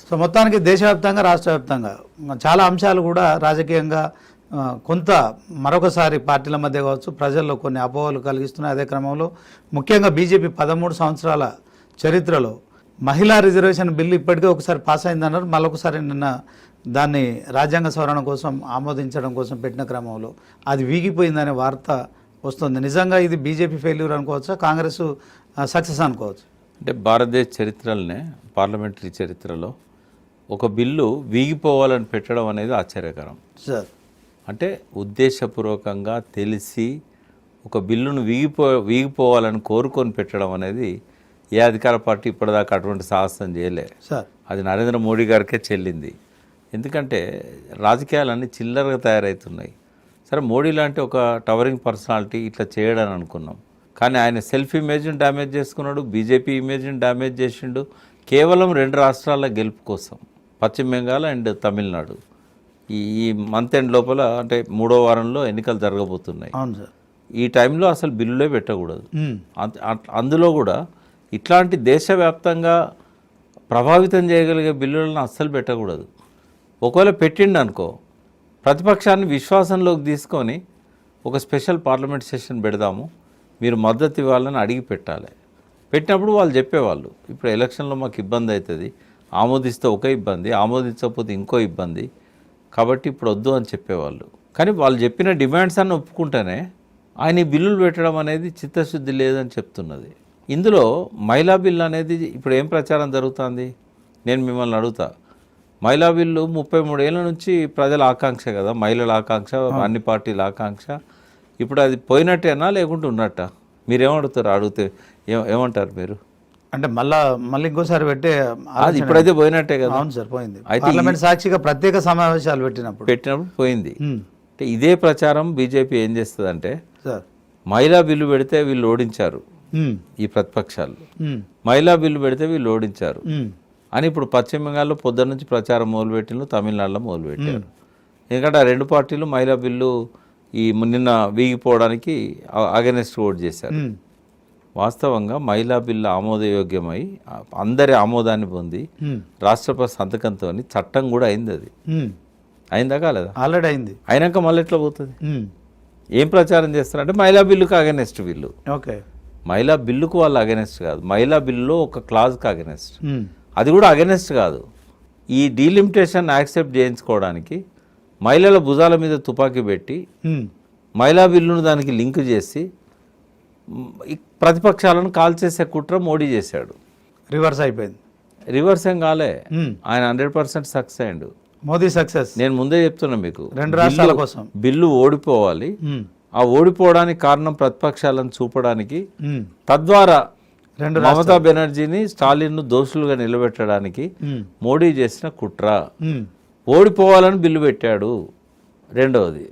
So మొత్తానికి దేశవ్యాప్తంగా రాష్ట్ర వ్యాప్తంగా చాలా అంశాలు కూడా రాజకీయంగా కొంత మరొకసారి పార్టీల మధ్య కావచ్చు ప్రజల్లో కొన్ని అపోహలు కలిగిస్తున్నాయి. అదే క్రమంలో ముఖ్యంగా బీజేపీ 13 సంవత్సరాల చరిత్రలో మహిళా రిజర్వేషన్ బిల్లు ఇప్పటికే ఒకసారి పాస్ అయిందన్నారు. మరొకసారి నిన్న దాన్ని రాజ్యాంగ సవరణ కోసం ఆమోదించడం కోసం పెట్టిన క్రమంలో అది వీగిపోయిందనే వార్త వస్తుంది. నిజంగా ఇది బీజేపీ ఫెయిల్యూర్ అనుకోవచ్చా, కాంగ్రెస్ సక్సెస్ అనుకోవచ్చు? అంటే భారతదేశ చరిత్రలోనే పార్లమెంటరీ చరిత్రలో ఒక బిల్లు వీగిపోవాలని పెట్టడం అనేది ఆశ్చర్యకరం సార్. అంటే ఉద్దేశపూర్వకంగా తెలిసి ఒక బిల్లును వీగిపోవాలని కోరుకొని పెట్టడం అనేది ఏ అధికార పార్టీ ఇప్పటిదాకా అటువంటి సాహసం చేయలే సార్. అది నరేంద్ర మోడీ గారికే చెల్లింది. ఎందుకంటే రాజకీయాలన్నీ చిల్లరగా తయారవుతున్నాయి. సరే, మోడీ లాంటి ఒక టవరింగ్ పర్సనాలిటీ ఇట్లా చేయడని అనుకున్నాం, కానీ ఆయన సెల్ఫ్ ఇమేజ్ని డ్యామేజ్ చేసుకున్నాడు, బీజేపీ ఇమేజ్ని డ్యామేజ్ చేసిండు. కేవలం 2 రాష్ట్రాల గెలుపు కోసం, పశ్చిమ బెంగాల్ అండ్ తమిళనాడు. ఈ మంత్ ఎండ్ లోపల అంటే 3వ వారంలో ఎన్నికలు జరగబోతున్నాయి. అవును సార్. ఈ టైంలో అసలు బిల్లులే పెట్టకూడదు. అందులో కూడా ఇట్లాంటి దేశవ్యాప్తంగా ప్రభావితం చేయగలిగే బిల్లులను అస్సలు పెట్టకూడదు. ఒకవేళ పెట్టిండు అనుకో, ప్రతిపక్షాన్ని విశ్వాసంలోకి తీసుకొని ఒక స్పెషల్ పార్లమెంట్ సెషన్ పెడదాము, మీరు మద్దతు ఇవ్వాలని అడిగి పెట్టాలి. పెట్టినప్పుడు వాళ్ళు చెప్పేవాళ్ళు, ఇప్పుడు ఎలక్షన్లో మాకు ఇబ్బంది అవుతుంది, ఆమోదిస్తే ఒక ఇబ్బంది, ఆమోదించకపోతే ఇంకో ఇబ్బంది, కాబట్టి ఇప్పుడు వద్దు అని చెప్పేవాళ్ళు. కానీ వాళ్ళు చెప్పిన డిమాండ్స్ అన్నీ ఒప్పుకుంటేనే ఆయన ఈ బిల్లులు పెట్టడం అనేది చిత్తశుద్ధి లేదని చెప్తున్నది. ఇందులో మహిళా బిల్లు అనేది ఇప్పుడు ఏం ప్రచారం జరుగుతుంది? నేను మిమ్మల్ని అడుగుతా, మహిళా బిల్లు 33 ఏళ్ళ నుంచి ప్రజల ఆకాంక్ష కదా, మహిళల ఆకాంక్ష, అన్ని పార్టీల ఆకాంక్ష. ఇప్పుడు అది పోయినట్టేనా లేకుంటే ఉన్నట్ట? మీరేమడుగుతారు? అడిగితే ఏమంటారు మీరు? అంటే మళ్ళీ ఇంకోసారి పెట్టే అది ఇప్పుడైతే పోయినట్టే కదా. అవును సార్, పోయింది. పార్లమెంట్ సాక్షిగా ప్రత్యేక సమావేశాలు పెట్టినప్పుడు పోయింది. అంటే ఇదే ప్రచారం బీజేపీ ఏం చేస్తుందంటే, సార్ మహిళా బిల్లు పెడితే వీళ్ళు ఓడించారు ఈ ప్రతిపక్షాలు, మహిళా బిల్లు పెడితే వీళ్ళు ఓడించారు అని ఇప్పుడు పశ్చిమ బెంగాల్లో పొద్దున్న నుంచి ప్రచారం మొదలుపెట్టిన, తమిళనాడులో మొదలుపెట్టారు. ఎందుకంటే ఆ 2 పార్టీలు మహిళా బిల్లు ఈ నిన్న వీగిపోవడానికి అగెనెస్ట్ ఓట్ చేశారు. వాస్తవంగా మహిళా బిల్లు ఆమోదయోగ్యమై అందరి ఆమోదాన్ని పొంది రాష్ట్రపతి సంతకంతో చట్టం కూడా అయింది. అది అయిందా కాలేదా? ఆల్రెడీ అయింది. అయినాక మళ్ళీ ఎట్లా పోతుంది? ఏం ప్రచారం చేస్తారంటే మహిళా బిల్లుకు అగెనెస్ట్ వీళ్ళు. ఓకే, మహిళా బిల్లుకు వాళ్ళు అగెనెస్ట్ కాదు, మహిళా బిల్లులో ఒక క్లాజ్కి అగెనెస్ట్. అది కూడా అగెనెస్ట్ కాదు. ఈ డీలిమిటేషన్ యాక్సెప్ట్ చేయించుకోవడానికి మహిళల భుజాల మీద తుపాకీ పెట్టి మహిళా బిల్లును దానికి లింక్ చేసి ప్రతిపక్షాలను కాల్చేసే కుట్ర మోడీ చేశాడు. రివర్స్ అయిపోయింది. రివర్స్ ఏం కాలే, ఆయన 100% సక్సెస్ అయ్యాడు. మోదీ సక్సెస్. నేను ముందే చెప్తున్నా మీకు, 2 రాష్ట్రాల కోసం బిల్లు ఓడిపోవాలి. ఆ ఓడిపోవడానికి కారణం ప్రతిపక్షాలను చూపడానికి, తద్వారా మమతా బెనర్జీని, స్టాలిన్ను దోషులుగా నిలబెట్టడానికి మోడీ చేసిన కుట్ర. ఓడిపోవాలని బిల్లు పెట్టాడు. రెండవది